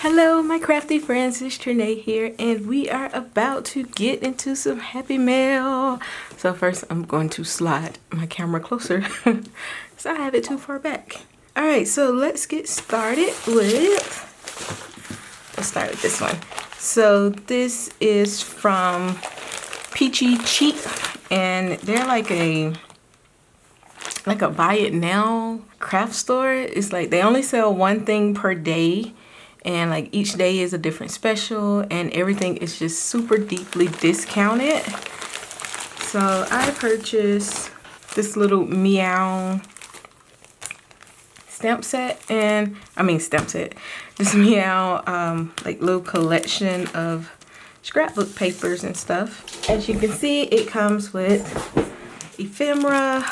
Hello my crafty friends, it's Trinae here and we are about to get into some happy mail. So first I'm going to slide my camera closer so I have it too far back. Alright, so let's get started with, let's start with this one. So this is from Peachy Cheap and they're like a buy it now craft store. It's like they only sell one thing per day. And like each day is a different special and everything is just super deeply discounted. So I purchased this little meow stamp set this meow like little collection of scrapbook papers and stuff. As you can see, it comes with ephemera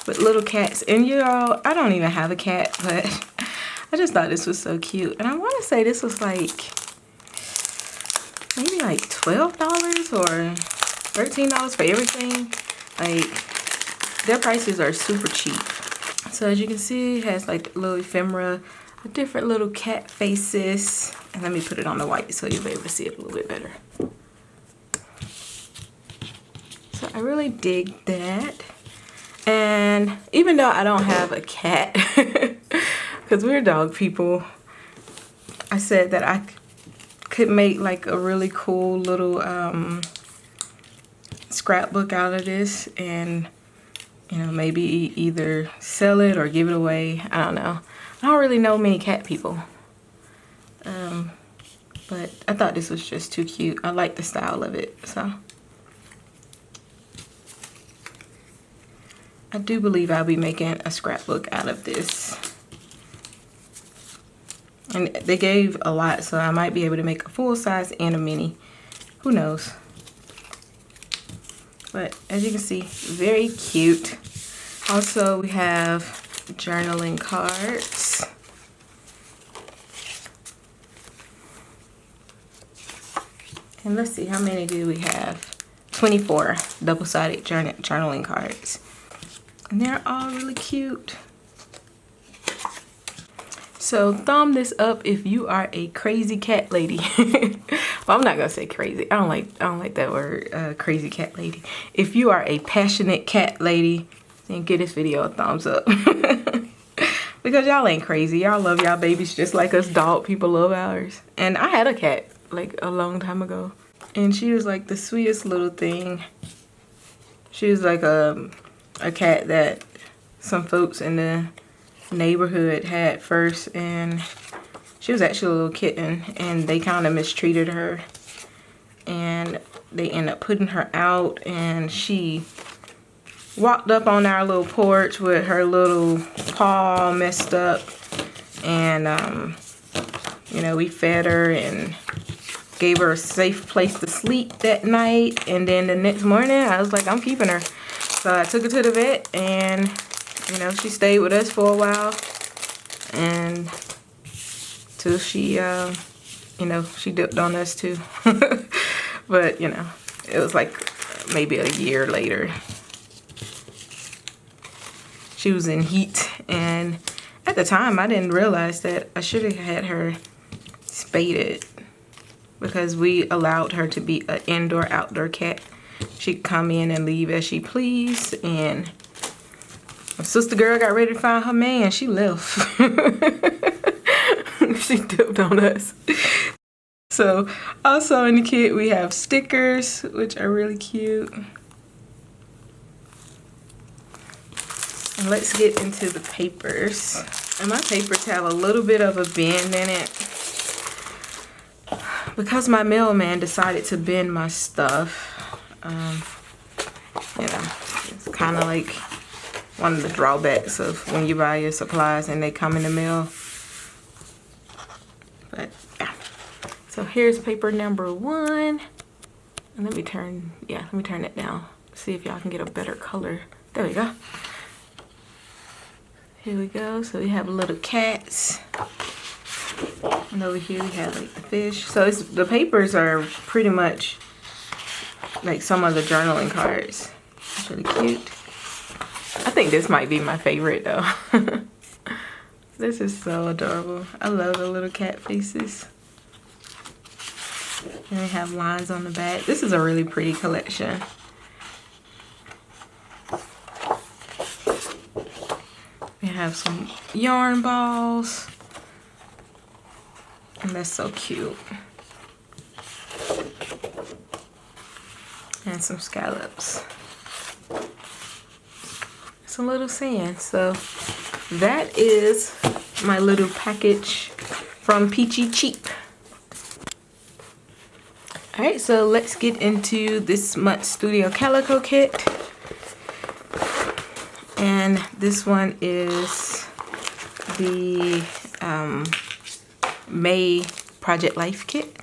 with little cats. And y'all, I don't even have a cat, but I just thought this was so cute. And I want to say this was like maybe like $12 or $13 for everything. Like their prices are super cheap. So as you can see, it has like little ephemera, different little cat faces. And let me put it on the white so you'll be able to see it a little bit better. So I really dig that. And even though I don't have a cat, because we're dog people, I said that I could make like a really cool little scrapbook out of this and, you know, maybe either sell it or give it away. I don't know. I don't really know many cat people. But I thought this was just too cute. I like the style of it, so. I do believe I'll be making a scrapbook out of this. And they gave a lot, so I might be able to make a full size and a mini. Who knows? But as you can see, very cute. Also, we have journaling cards. And let's see, how many do we have? 24 double-sided journaling cards. And they're all really cute. So thumb this up if you are a crazy cat lady. Well, I'm not gonna say crazy. I don't like that word, crazy cat lady. If you are a passionate cat lady, then give this video a thumbs up. Because y'all ain't crazy. Y'all love y'all babies just like us dog people love ours. And I had a cat like a long time ago. And she was like the sweetest little thing. She was like a cat that some folks in the neighborhood had first, and she was actually a little kitten and they kind of mistreated her and they ended up putting her out, and she walked up on our little porch with her little paw messed up, and you know, we fed her and gave her a safe place to sleep that night. And then the next morning I was like, I'm keeping her. So I took her to the vet, and you know, she stayed with us for a while, and till she, you know, she dipped on us too. But, you know, it was like maybe a year later. She was in heat, and at the time I didn't realize that I should have had her spaded, because we allowed her to be an indoor-outdoor cat. She'd come in and leave as she pleased, and my sister girl got ready to find her man. She left. She dipped on us. So also in the kit we have stickers, which are really cute. And let's get into the papers. And my papers have a little bit of a bend in it, because my mailman decided to bend my stuff. You know, it's kind of like one of the drawbacks of when you buy your supplies and they come in the mail. But yeah, so here's paper number 1, and let me turn it down, see if y'all can get a better color. There we go. Here we go. So we have little cats, and over here we have like the fish. So the papers are pretty much like some of the journaling cards. It's really cute. I think this might be my favorite though. This is so adorable. I love the little cat faces. And they have lines on the back. This is a really pretty collection. We have some yarn balls. And that's so cute. And some scallops. Some little sand. So that is my little package from Peachy Cheap. Alright, so let's get into this month's Studio Calico kit. And this one is the May Project Life kit.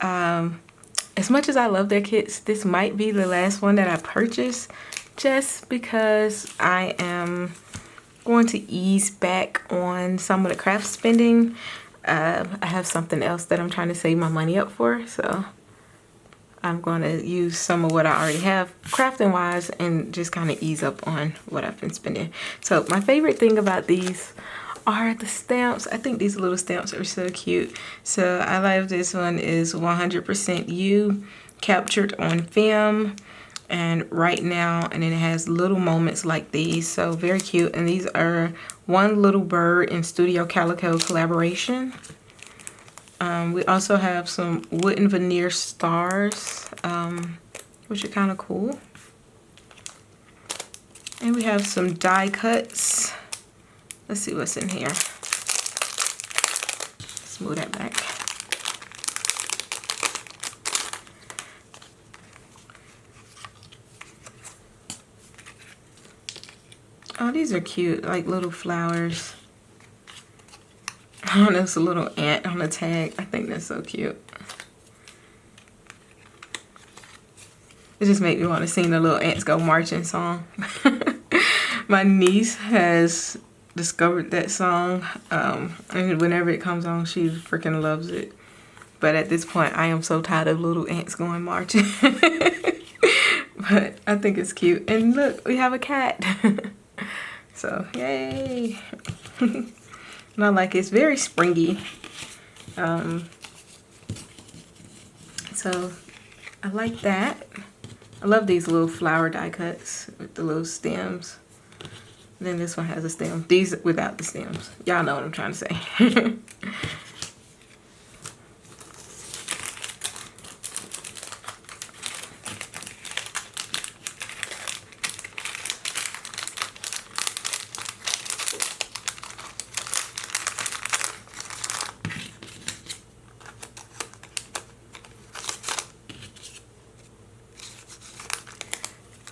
As much as I love their kits, this might be the last one that I purchase, just because I am going to ease back on some of the craft spending. I have something else that I'm trying to save my money up for, so I'm going to use some of what I already have crafting wise and just kind of ease up on what I've been spending. So my favorite thing about these are the stamps. I think these little stamps are so cute. So I love this one is 100% you, captured on film and right now, and then it has little moments like these, so very cute. And these are One Little Bird and Studio Calico collaboration. We also have some wooden veneer stars, which are kind of cool. And we have some die cuts. Let's see what's in here. Let's move that back. Oh, these are cute, like little flowers. Oh, there's a little ant on the tag. I think that's so cute. It just made me want to sing the little ants go marching song. My niece has discovered that song, and whenever it comes on, she freaking loves it. But at this point, I am so tired of little ants going marching. But I think it's cute. And look, we have a cat. So, yay. And I like it. It's very springy. So I like that. I love these little flower die cuts with the little stems. And then this one has a stem. These without the stems. Y'all know what I'm trying to say.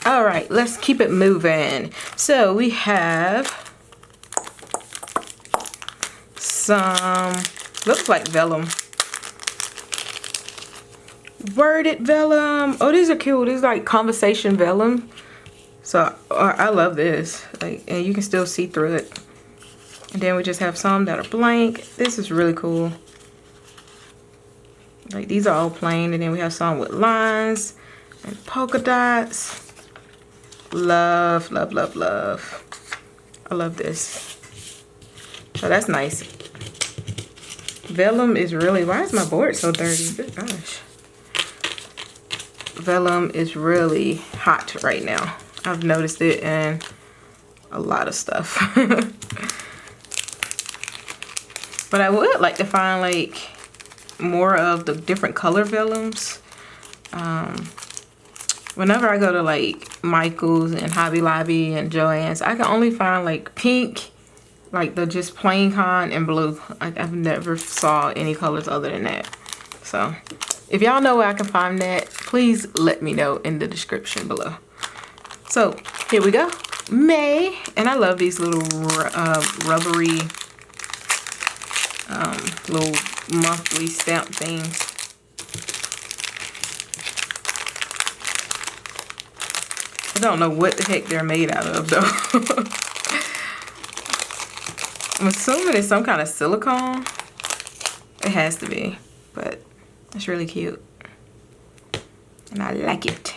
All right, let's keep it moving. So we have some, looks like vellum. Worded vellum. Oh, these are cute. These are like conversation vellum. So I love this. Like, and you can still see through it. And then we just have some that are blank. This is really cool. Like, these are all plain, and then we have some with lines and polka dots. Love, love, love, love. I love this. So that's nice. Vellum is really, why is my board so dirty? Good gosh. Vellum is really hot right now. I've noticed it in a lot of stuff. But I would like to find like more of the different color vellums. Whenever I go to like Michael's and Hobby Lobby and Joann's, I can only find like pink, like the just plain kind, and blue. Like, I've never saw any colors other than that. So if y'all know where I can find that, please let me know in the description below. So here we go, May. And I love these little rubbery little monthly stamp things. I don't know what the heck they're made out of though. I'm assuming it's some kind of silicone. It has to be, but it's really cute. And I like it.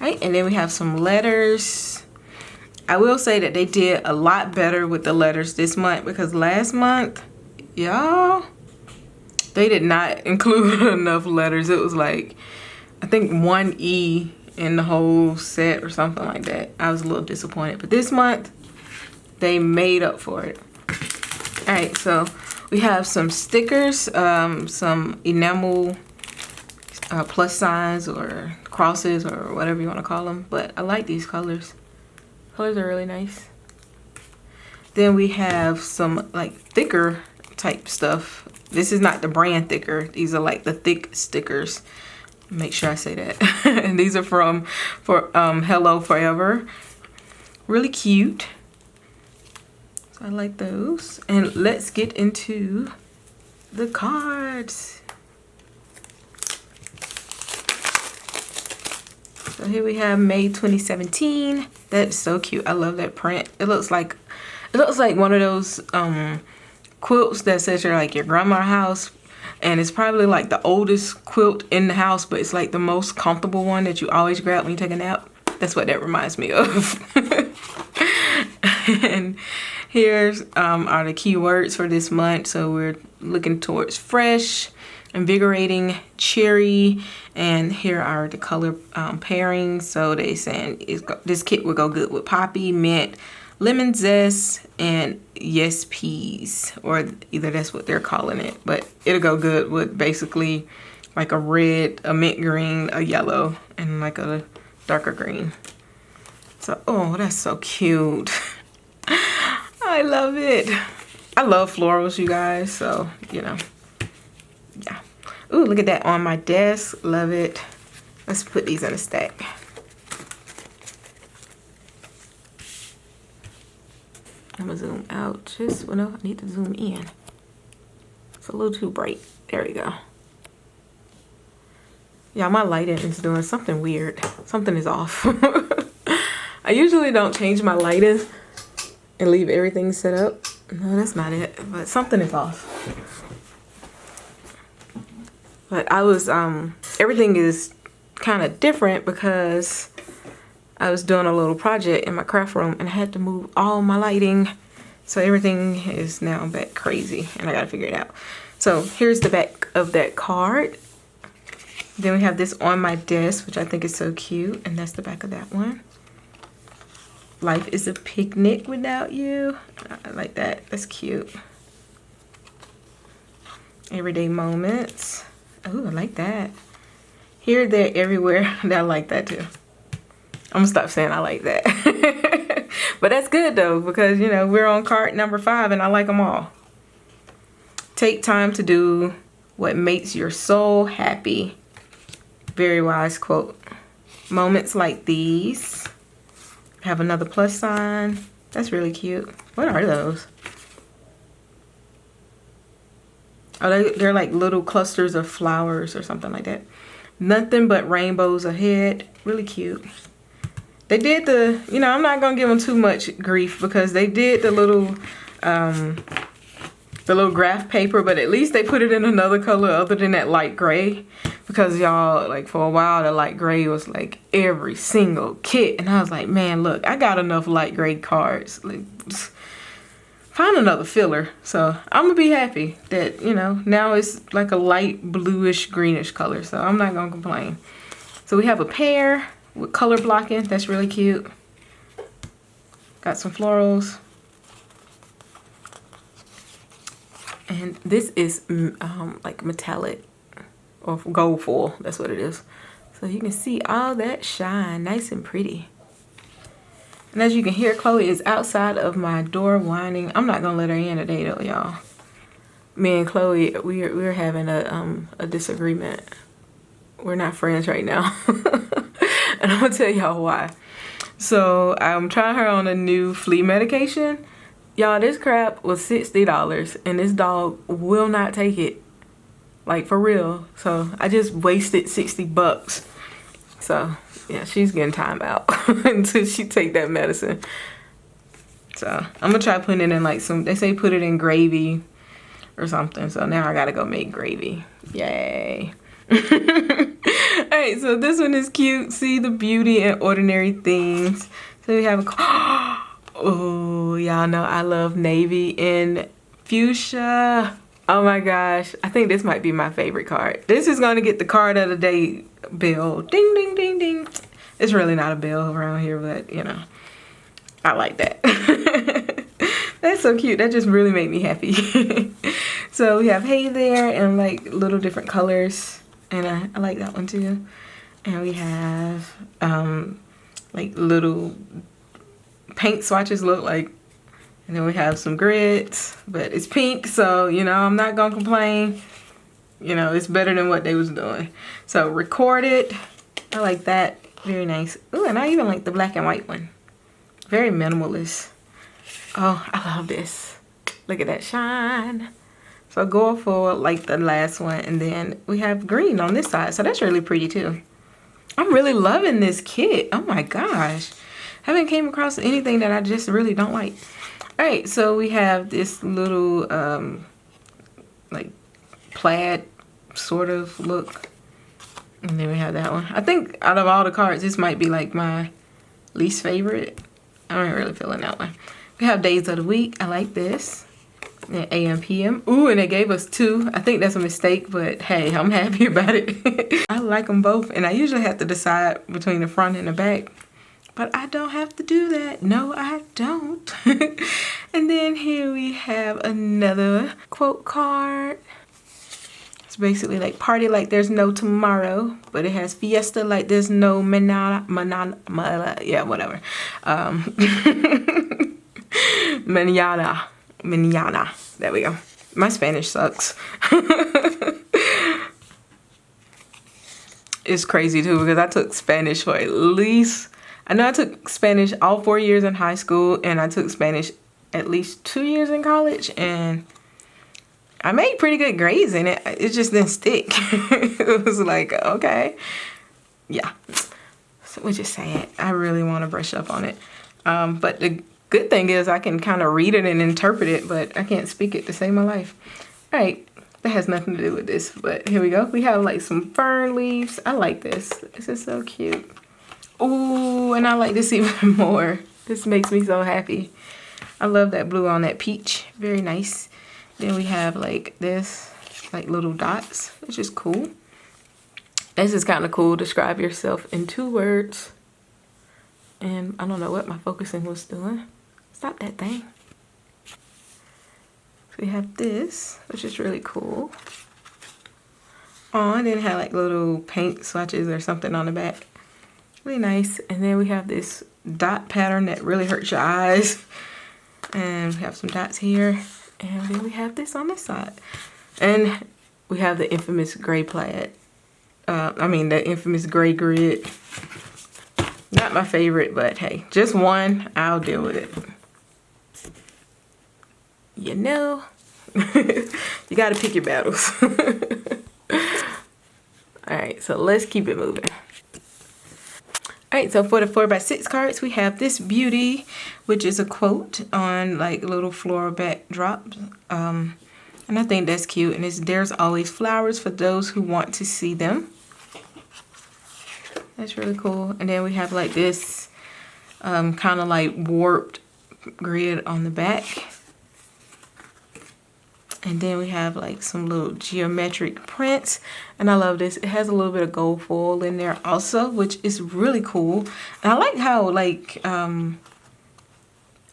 All right, and then we have some letters. I will say that they did a lot better with the letters this month, because last month, y'all, they did not include enough letters. It was like, I think 1 E in the whole set or something like that. I was a little disappointed, but this month they made up for it. All right, so we have some stickers, some enamel plus signs or crosses or whatever you want to call them, but I like these colors. Colors are really nice. Then we have some like thicker type stuff. This is not the brand thicker. These are like the thick stickers. Make sure I say that. And these are for Hello Forever. Really cute. So I like those. And let's get into the cards. So here we have May 2017. That's so cute. I love that print. It looks like one of those quilts that says you're like your grandma's house, and it's probably like the oldest quilt in the house, but it's like the most comfortable one that you always grab when you take a nap. That's what that reminds me of. And here's are the keywords for this month. So we're looking towards fresh, invigorating, cherry, and here are the color pairings. So they saying this kit will go good with poppy, mint, lemon zest, and yes peas, or either that's what they're calling it, but it'll go good with basically like a red, a mint green, a yellow, and like a darker green. So, oh, that's so cute. I love it. I love florals, you guys, so you know, yeah. Ooh, look at that on my desk. Love it. Let's put these in a stack. I'm gonna zoom out just, well, no, I need to zoom in. It's a little too bright. There we go. Yeah, my lighting is doing something weird. Something is off. I usually don't change my lighting and leave everything set up. No, that's not it, but something is off. But I was, everything is kind of different because I was doing a little project in my craft room and I had to move all my lighting. So everything is now back crazy and I gotta figure it out. So here's the back of that card. Then we have this on my desk, which I think is so cute. And that's the back of that one. Life is a picnic without you. I like that, that's cute. Everyday moments. Oh, I like that. Here, there, everywhere. I like that too. I'm gonna stop saying I like that. But that's good though, because you know, we're on card number 5 and I like them all. Take time to do what makes your soul happy. Very wise quote. Moments like these. Have another plus sign. That's really cute. What are those? Oh, they're like little clusters of flowers or something like that. Nothing but rainbows ahead. Really cute. They did the, you know, I'm not gonna give them too much grief because they did the little graph paper, but at least they put it in another color other than that light gray. Because y'all, like for a while, the light gray was like every single kit, and I was like, man, look, I got enough light gray cards. Like, find another filler. So I'm gonna be happy that, you know, now it's like a light bluish greenish color, so I'm not gonna complain. So we have a pear with color blocking. That's really cute. Got some florals. And this is like metallic or gold foil. That's what it is. So you can see all that shine, nice and pretty. And as you can hear, Chloe is outside of my door whining. I'm not gonna let her in today though, y'all. Me and Chloe, we're having a disagreement. We're not friends right now. And I'm gonna tell y'all why. So I'm trying her on a new flea medication. Y'all, this crap was $60 and this dog will not take it. Like for real. So I just wasted 60 bucks. So yeah, she's getting time out until she take that medicine. So I'm gonna try putting it in like some, they say put it in gravy or something. So now I gotta go make gravy. Yay. Alright, so this one is cute. See the beauty in ordinary things. So we have a Oh, y'all know I love navy and fuchsia. Oh my gosh, I think this might be my favorite card. This is gonna get the card of the day bill. Ding, ding, ding, ding. It's really not a bill around here, but you know, I like that. That's so cute. That just really made me happy. So we have hay there and like little different colors. And I like that one too. And we have like little paint swatches look like. And then we have some grids, but it's pink, so you know, I'm not gonna complain. You know, it's better than what they was doing. So recorded, I like that, very nice. Ooh, and I even like the black and white one. Very minimalist. Oh, I love this. Look at that shine. So go for like the last one, and then we have green on this side, so that's really pretty too. I'm really loving this kit. Oh my gosh. Haven't came across anything that I just really don't like. All right, so we have this little like plaid sort of look. And then we have that one. I think out of all the cards, this might be like my least favorite. I ain't really feeling that one. We have days of the week. I like this. And AM, PM. Ooh, and they gave us 2. I think that's a mistake, but hey, I'm happy about it. I like them both, and I usually have to decide between the front and the back. But I don't have to do that. No, I don't. And then here we have another quote card. It's basically like party like there's no tomorrow, but it has fiesta like there's no manana, yeah, whatever. Manana. There we go. My Spanish sucks. It's crazy too because I took Spanish for at least, I know I took Spanish all 4 years in high school, and I took Spanish at least 2 years in college, and I made pretty good grades in it. It just didn't stick. It was like, okay. Yeah. So which is sad. I really want to brush up on it. But the good thing is I can kind of read it and interpret it, but I can't speak it to save my life. All right. That has nothing to do with this, but here we go. We have like some fern leaves. I like this. This is so cute. Ooh, and I like this even more. This makes me so happy. I love that blue on that peach. Very nice. Then we have like this, like little dots, which is cool. This is kind of cool. Describe yourself in 2 words. And I don't know what my focusing was doing. Stop that thing. We have this, which is really cool. Oh, and then it had like little paint swatches or something on the back. Really nice. And then we have this dot pattern that really hurts your eyes. And we have some dots here. And then we have this on this side. And we have the infamous gray plaid. The infamous gray grid. Not my favorite, but hey, just one, I'll deal with it. You know, you gotta pick your battles. All right, so let's keep it moving. All right, so for the 4x6 cards, we have this beauty, which is a quote on like little floral backdrops. And I think that's cute. And it's, there's always flowers for those who want to see them. That's really cool. And then we have like this kind of like warped grid on the back. And then we have like some little geometric prints. And I love this. It has a little bit of gold foil in there also, which is really cool. And I like how like, I don't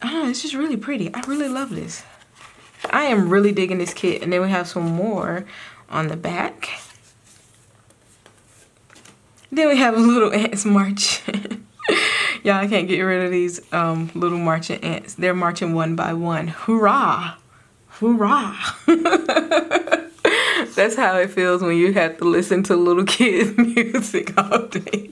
know, it's just really pretty. I really love this. I am really digging this kit. And then we have some more on the back. Then we have little ants marching. Y'all, I can't get rid of these little marching ants. They're marching one by one. Hurrah! Hoorah! That's how it feels when you have to listen to little kids' music all day.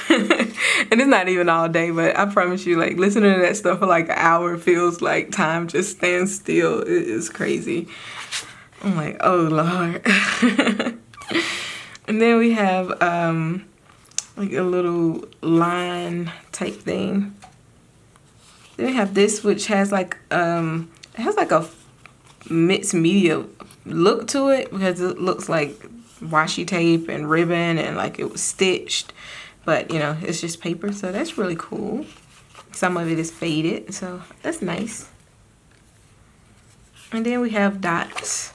And it's not even all day, but I promise you, like, listening to that stuff for like an hour feels like time just stands still. It is crazy. I'm like, oh, Lord. And then we have like a little line type thing. Then we have this, which has like, it has like a mixed media look to it because it looks like washi tape and ribbon and like it was stitched, but you know, it's just paper, so that's really cool. Some of it is faded, so that's nice. And then we have dots.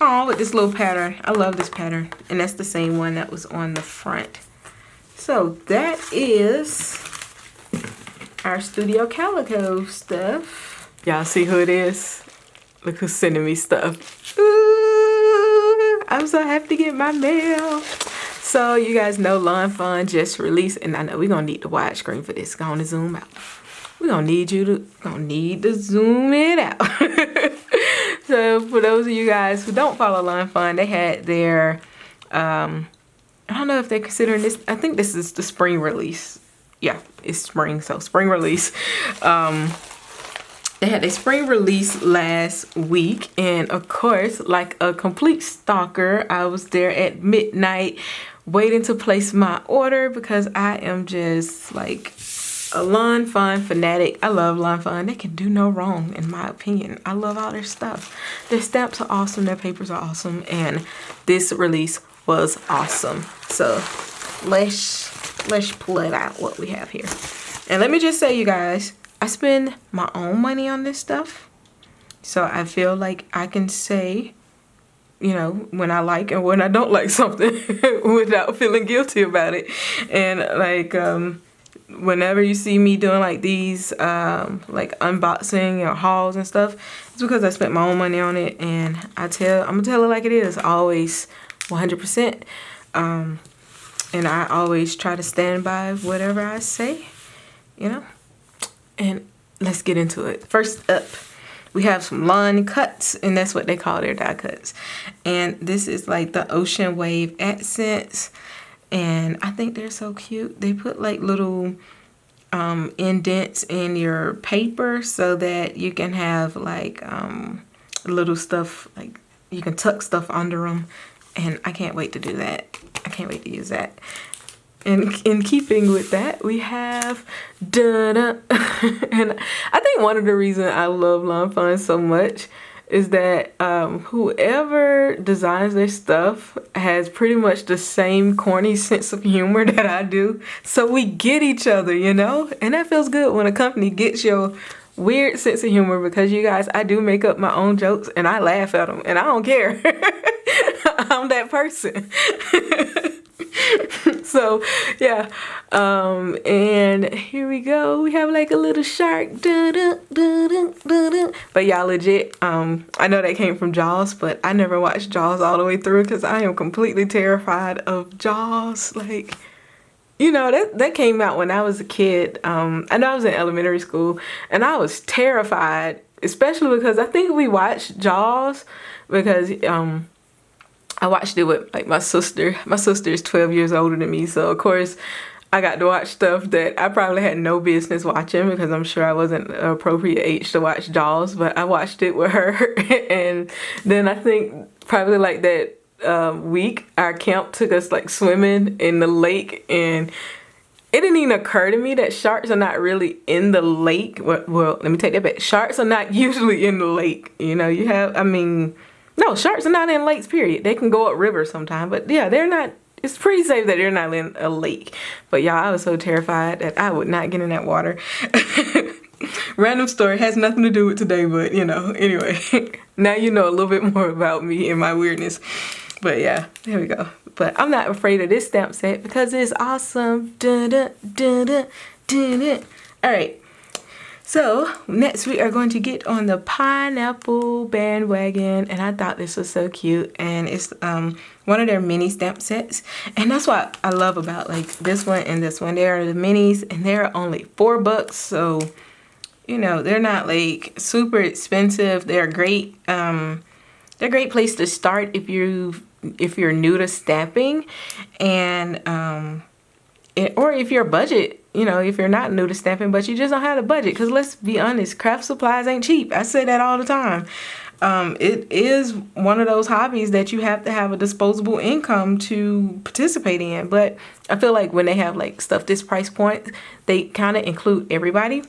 Oh, with this little pattern. I love this pattern. And that's the same one that was on the front. So that is our Studio Calico stuff. Y'all see who it is? Look who's sending me stuff. Ooh, I'm so happy to get my mail. So you guys know Lawn Fawn just released, and I know we're gonna need the widescreen for this. Go on and zoom out. We're gonna need to zoom it out. So for those of you guys who don't follow Lawn Fawn, they had their I don't know if they're considering this. I think this is the spring release. Yeah, it's spring, so spring release. They had a spring release last week, and of course, like a complete stalker, I was there at midnight waiting to place my order because I am just like a Lawn Fawn fanatic. I love Lawn Fawn. They can do no wrong, in my opinion. I love all their stuff. Their stamps are awesome. Their papers are awesome, and this release was awesome. So let's pull it out what we have here. And let me just say, you guys, I spend my own money on this stuff, so I feel like I can say, you know, when I like and when I don't like something without feeling guilty about it. And like whenever you see me doing like these like unboxing or hauls and stuff, it's because I spent my own money on it, and I'm gonna tell it like it is, always 100%. And I always try to stand by whatever I say, you know. And let's get into it. First up, we have some lawn cuts, and that's what they call their die cuts. And this is like the ocean wave accents, and I think they're so cute. They put like little indents in your paper so that you can have like little stuff, like you can tuck stuff under them, and I can't wait to do that. I can't wait to use that. And in keeping with that, we have da-da. And I think one of the reasons I love Lawn Fawn so much is that whoever designs their stuff has pretty much the same corny sense of humor that I do. So we get each other, you know? And that feels good when a company gets your weird sense of humor, because you guys, I do make up my own jokes and I laugh at them and I don't care. I'm that person. So yeah, and here we go. We have like a little shark. But y'all, legit, I know that came from Jaws, but I never watched Jaws all the way through because I am completely terrified of Jaws. Like, you know, that came out when I was a kid. I know I was in elementary school, and I was terrified, especially because I think we watched Jaws because I watched it with like my sister. My sister is 12 years older than me, so of course I got to watch stuff that I probably had no business watching because I'm sure I wasn't an appropriate age to watch Jaws, but I watched it with her. And then I think probably like that week, our camp took us like swimming in the lake, and it didn't even occur to me that sharks are not really in the lake. Well, let me take that back. Sharks are not usually in the lake. You know, no, sharks are not in lakes, period. They can go up rivers sometime, but yeah, they're not. It's pretty safe that they're not in a lake. But y'all, I was so terrified that I would not get in that water. Random story, has nothing to do with today, but you know, anyway. Now you know a little bit more about me and my weirdness. But yeah, there we go. But I'm not afraid of this stamp set because it's awesome. All right. So next we are going to get on the pineapple bandwagon, and I thought this was so cute, and it's one of their mini stamp sets, and that's what I love about like this one and this one. They are the minis, and they're only $4, so you know they're not like super expensive. They're great. They're a great place to start if you're new to stamping, and or if your budget. You know, if you're not new to stamping, but you just don't have the budget. Because let's be honest, craft supplies ain't cheap. I say that all the time. It is one of those hobbies that you have to have a disposable income to participate in. But I feel like when they have like stuff this price point, they kind of include everybody.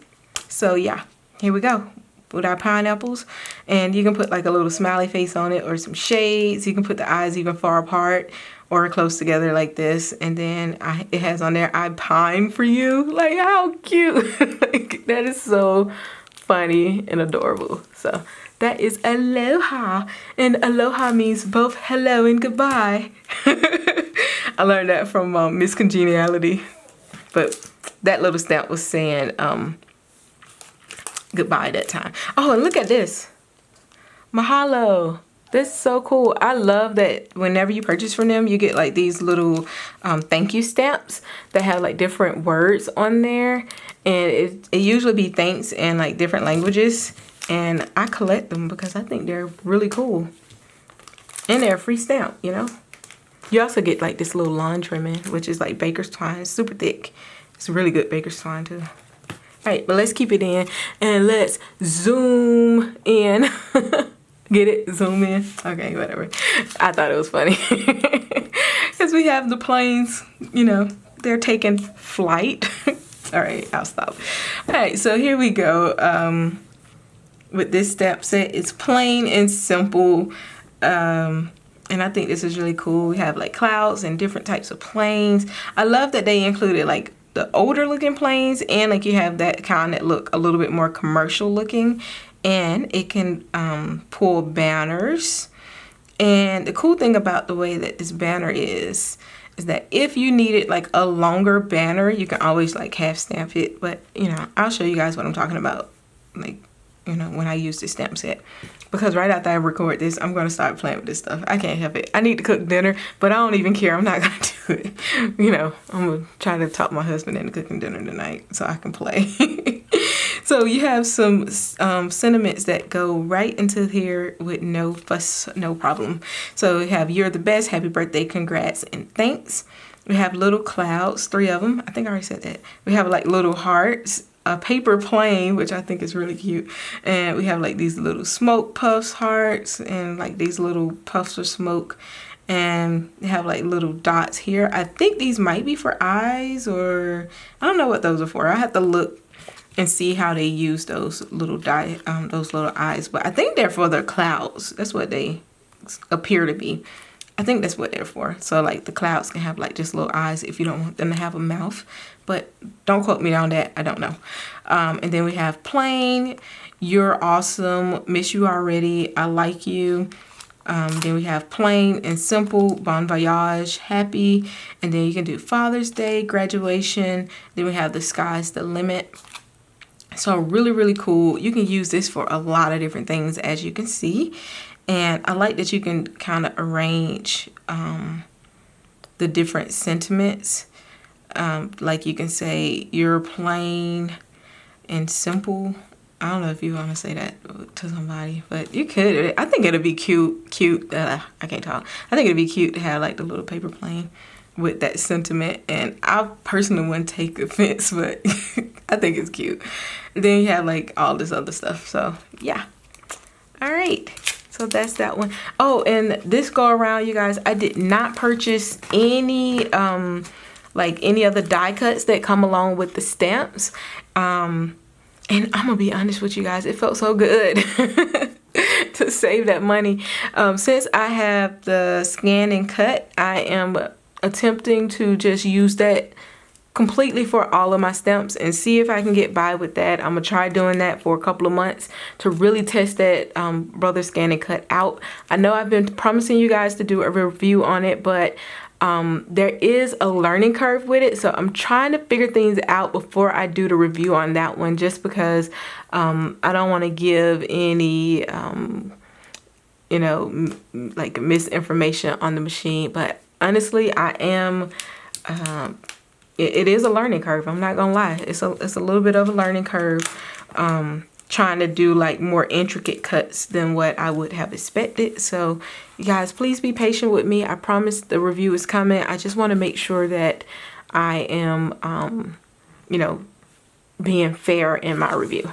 So yeah, here we go with our pineapples. And you can put like a little smiley face on it or some shades. You can put the eyes even far apart. or close together like this. And then it has on there, I pine for you. Like, how cute. Like, that is so funny and adorable. So that is aloha, and aloha means both hello and goodbye. I learned that from Miss Congeniality, but that little stamp was saying goodbye that time. Oh, and look at this. Mahalo. That's so cool. I love that whenever you purchase from them, you get like these little thank you stamps that have like different words on there. And it usually be thanks in like different languages. And I collect them because I think they're really cool. And they're a free stamp, you know. You also get like this little lawn trimming, which is like baker's twine. It's super thick. It's really good baker's twine too. All right, but let's keep it in and let's zoom in. Get it? Zoom in? Okay, whatever. I thought it was funny. Because we have the planes, you know, they're taking flight. All right, I'll stop. All right, so here we go. With this stamp set, it's plain and simple. And I think this is really cool. We have like clouds and different types of planes. I love that they included like the older looking planes, and like you have that kind that look a little bit more commercial looking. And it can pull banners. And the cool thing about the way that this banner is that if you needed like a longer banner, you can always like half stamp it. But, you know, I'll show you guys what I'm talking about, like, you know, when I use this stamp set. Because right after I record this, I'm going to start playing with this stuff. I can't help it. I need to cook dinner, but I don't even care. I'm not going to do it. You know, I'm going to try to talk my husband into cooking dinner tonight so I can play. So you have some sentiments that go right into here with no fuss, no problem. So we have you're the best, happy birthday, congrats, and thanks. We have little clouds, 3 of them. I think I already said that. We have like little hearts, a paper plane, which I think is really cute. And we have like these little smoke puffs hearts and like these little puffs of smoke. And they have like little dots here. I think these might be for eyes, or I don't know what those are for. I have to look and see how they use those little eyes, but I think they're for their clouds. That's what they appear to be. I think that's what they're for. So like the clouds can have like just little eyes if you don't want them to have a mouth, but don't quote me on that. I don't know. And then we have plain, you're awesome, miss you already, I like you. Then we have plain and simple, bon voyage, happy, and then you can do Father's Day, graduation. Then we have the sky's the limit. So really, really cool. You can use this for a lot of different things, as you can see. And I like that you can kind of arrange the different sentiments. Like you can say, you're plain and simple. I don't know if you want to say that to somebody, but you could. I think it'd be cute. I can't talk. I think it'd be cute to have like the little paper plane with that sentiment. And I personally wouldn't take offense, but I think it's cute. Then you have like all this other stuff. So yeah. All right. So that's that one. Oh, and this go around, you guys, I did not purchase any like any other die cuts that come along with the stamps. And I'm gonna be honest with you guys, it felt so good to save that money. Since I have the scan and cut, I am attempting to just use that completely for all of my stamps and see if I can get by with that. I'm gonna try doing that for a couple of months to really test that Brother Scan and Cut out. I know I've been promising you guys to do a review on it, but there is a learning curve with it, so I'm trying to figure things out before I do the review on that one, just because I don't want to give any you know, like misinformation on the machine. But honestly, I am it is a learning curve. I'm not gonna lie. It's a little bit of a learning curve. Trying to do like more intricate cuts than what I would have expected. So you guys, please be patient with me. I promise the review is coming. I just want to make sure that I am, you know, being fair in my review.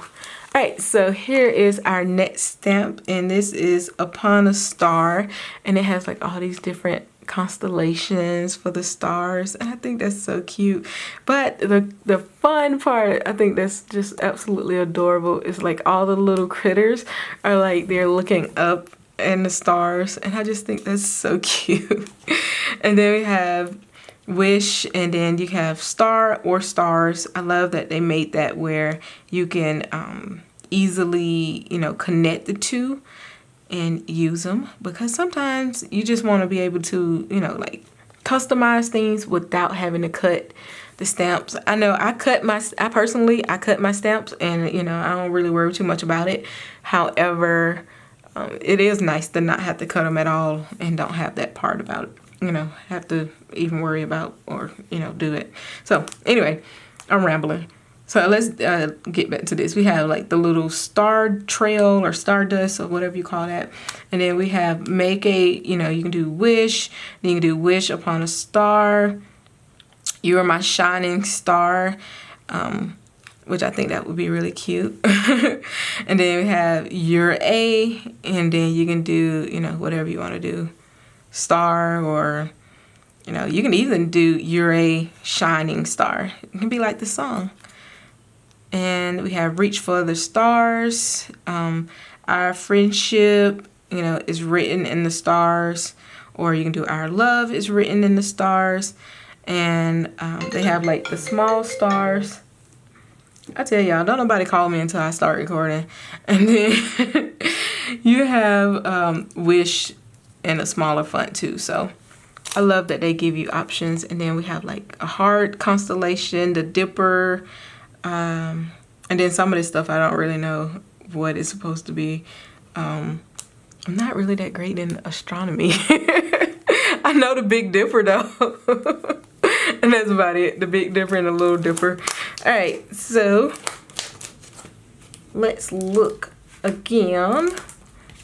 All right, so here is our next stamp, and this is Upon a Star, and it has like all these different constellations for the stars, and I think that's so cute. But the fun part, I think that's just absolutely adorable, is like all the little critters are like they're looking up in the stars, and I just think that's so cute. And then we have wish, and then you have star or stars. I love that they made that where you can easily, you know, connect the two and use them, because sometimes you just want to be able to, you know, like customize things without having to cut the stamps. I know I cut my stamps, and you know, I don't really worry too much about it. However, it is nice to not have to cut them at all and don't have that part about it, you know, have to even worry about or, you know, do it. So anyway, I'm rambling. So let's get back to this. We have like the little star trail or stardust or whatever you call that. And then we have make a, you know, you can do wish. Then you can do wish upon a star. You are my shining star, which I think that would be really cute. And then we have you're a, and then you can do, you know, whatever you want to do. Star, or, you know, you can even do you're a shining star. It can be like the song. And we have reach for the stars. Our friendship, you know, is written in the stars. Or you can do our love is written in the stars. And they have like the small stars. I tell y'all, don't nobody call me until I start recording. And then you have wish in a smaller font too. So I love that they give you options. And then we have like a heart, constellation, the dipper. And then some of this stuff I don't really know what it's supposed to be. I'm not really that great in astronomy. I know the Big Dipper though. And that's about it. The Big Dipper and the Little Dipper. Alright, so let's look again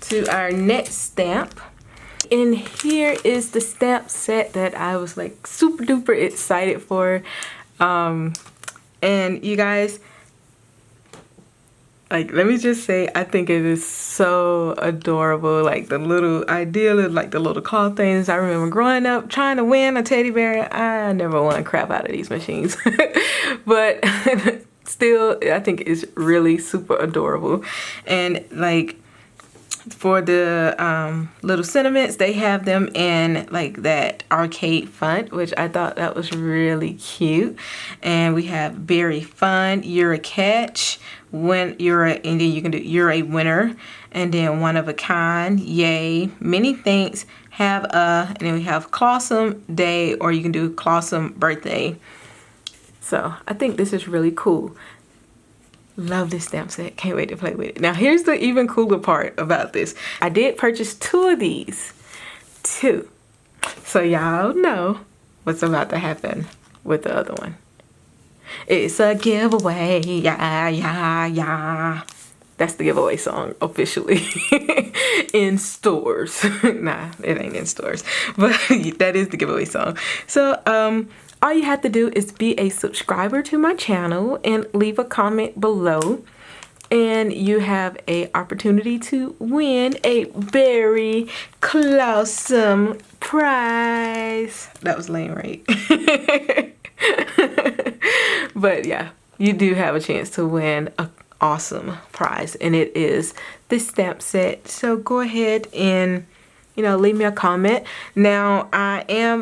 to our next stamp. And here is the stamp set that I was like super duper excited for. And you guys, like, let me just say, I think it is so adorable. Like the little idea of like the little claw things. I remember growing up trying to win a teddy bear. I never won crap out of these machines. But still, I think it's really super adorable. And like for the little sentiments, they have them in like that arcade font, which I thought that was really cute. And we have very fun, you're a catch, when you're a, and then you can do you're a winner, and then one of a kind, yay, many thanks, have a, and then we have Clawsome Day, or you can do Clawsome Birthday. So I think this is really cool. Love this stamp set. Can't wait to play with it. Now here's the even cooler part about this. I did purchase 2 of these. 2. So y'all know what's about to happen with the other one. It's a giveaway. Yeah, yeah, yeah. That's the giveaway song officially in stores. Nah, it ain't in stores. But that is the giveaway song. So, all you have to do is be a subscriber to my channel and leave a comment below, and you have a opportunity to win a very clawsome prize. That was lame, right? But yeah, you do have a chance to win an awesome prize, and it is this stamp set. So go ahead and, you know, leave me a comment. Now,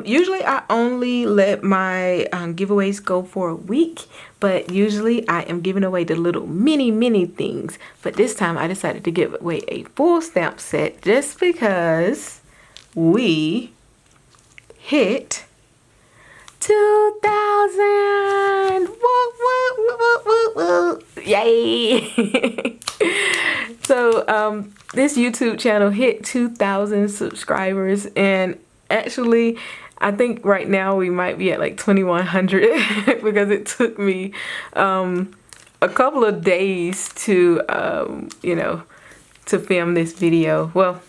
usually I only let my giveaways go for a week, but usually I am giving away the little mini things. But this time I decided to give away a full stamp set just because we hit 2,000. Woo, woo, woo, woo, woo, woo. Yay. So this YouTube channel hit 2,000 subscribers, and actually I think right now we might be at like 2,100 because it took me a couple of days to you know, to film this video. Well,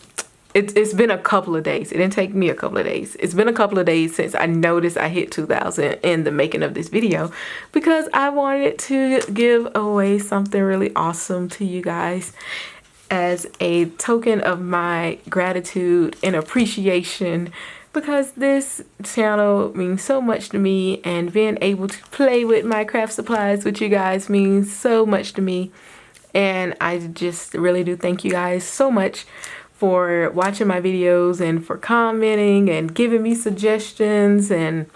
it's been a couple of days. It didn't take me a couple of days. It's been a couple of days since I noticed I hit 2,000 in the making of this video, because I wanted to give away something really awesome to you guys as a token of my gratitude and appreciation, because this channel means so much to me, and being able to play with my craft supplies with you guys means so much to me. And I just really do thank you guys so much for watching my videos and for commenting and giving me suggestions and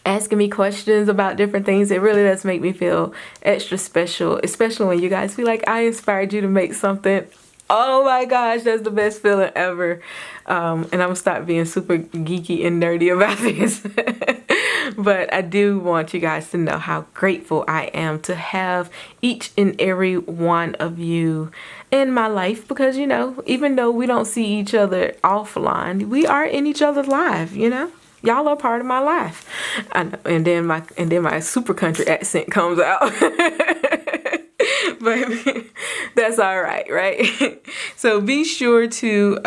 asking me questions about different things. It really does make me feel extra special, especially when you guys feel like I inspired you to make something. Oh my gosh, that's the best feeling ever. And I'm gonna stop being super geeky and nerdy about this. But I do want you guys to know how grateful I am to have each and every one of you in my life, because, you know, even though we don't see each other offline, we are in each other's life, you know. Y'all are part of my life. And then my super country accent comes out. But that's all right, right? So be sure to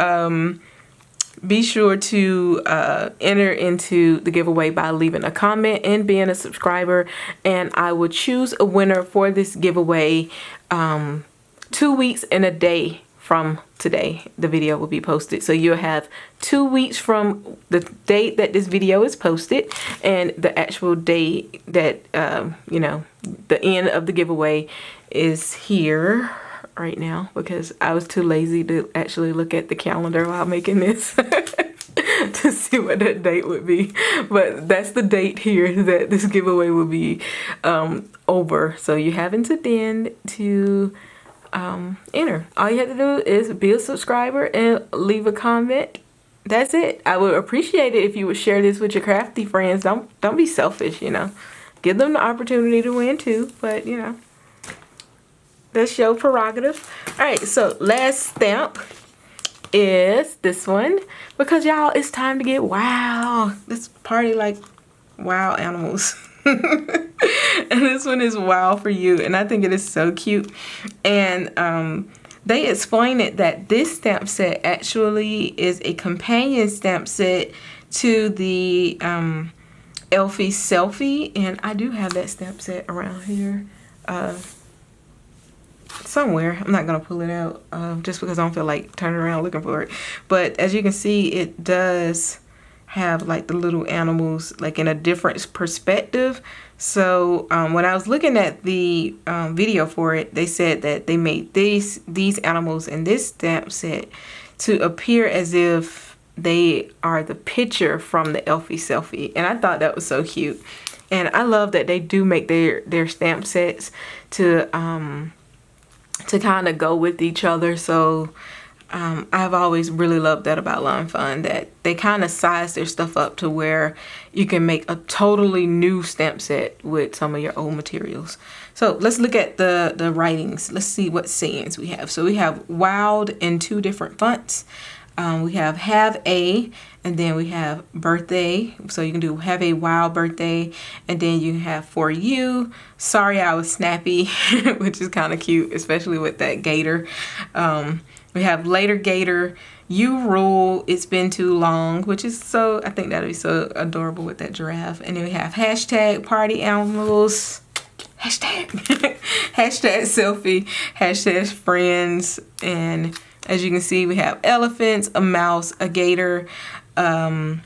enter into the giveaway by leaving a comment and being a subscriber, and I will choose a winner for this giveaway 2 weeks and a day from today. The video will be posted, so you'll have 2 weeks from the date that this video is posted and the actual date that you know, the end of the giveaway is here right now, because I was too lazy to actually look at the calendar while making this to see what that date would be. But that's the date here that this giveaway will be over. So you have until then to enter. All you have to do is be a subscriber and leave a comment. That's it. I would appreciate it if you would share this with your crafty friends. Don't be selfish, you know. Give them the opportunity to win too, but you know, that's your prerogative. All right, so last stamp is this one, because y'all, it's time to get wild. This party like wild animals. And this one is Wow for You, and I think it is so cute. And they explain it that this stamp set actually is a companion stamp set to the Elfie Selfie, and I do have that stamp set around here somewhere. I'm not gonna pull it out just because I don't feel like turning around looking for it. But as you can see, it does have like the little animals like in a different perspective. So when I was looking at the video for it, they said that they made these animals in this stamp set to appear as if they are the picture from the Elfie Selfie, and I thought that was so cute. And I love that they do make their stamp sets to kind of go with each other. So I've always really loved that about Lawn Fun, that they kind of size their stuff up to where you can make a totally new stamp set with some of your old materials. So let's look at the writings. Let's see what sayings we have. So we have wild in 2 different fonts. We have a, and then we have birthday. So you can do have a wild birthday, and then you have for you. Sorry I was snappy, which is kind of cute, especially with that gator. We have later gator, you rule, it's been too long, which is so, I think that'd be so adorable with that giraffe. And then we have hashtag party animals, hashtag hashtag selfie, hashtag friends, and as you can see, we have elephants, a mouse, a gator, a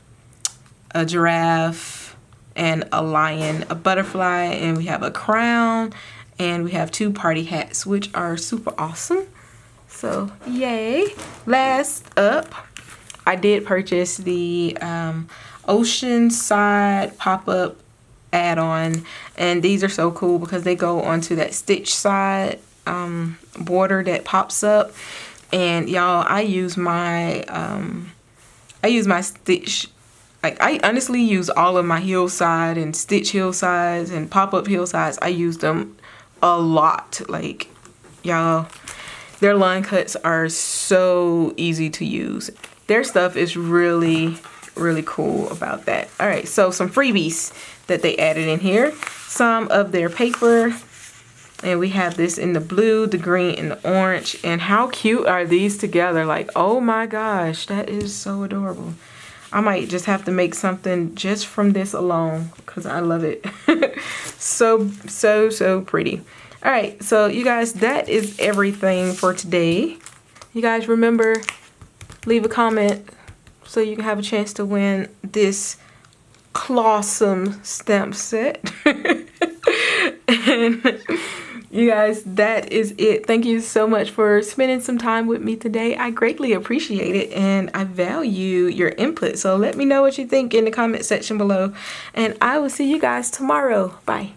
giraffe, and a lion, a butterfly, and we have a crown, and we have 2 party hats, which are super awesome. So yay. Last up, I did purchase the Oceanside pop-up add-on, and these are so cool because they go onto that stitch side border that pops up. And y'all, I use my stitch, like I honestly use all of my hillside and stitch hillsides and pop-up hillsides. I use them a lot. Like, y'all, their line cuts are so easy to use. Their stuff is really, really cool about that. All right, so some freebies that they added in here. Some of their paper. And we have this in the blue, the green, and the orange. And how cute are these together? Like, oh my gosh, that is so adorable. I might just have to make something just from this alone because I love it. So pretty. All right, so you guys, that is everything for today. You guys remember, leave a comment so you can have a chance to win this clawsome stamp set. And You guys, that is it. Thank you so much for spending some time with me today. I greatly appreciate it and I value your input. So let me know what you think in the comment section below and I will see you guys tomorrow. Bye.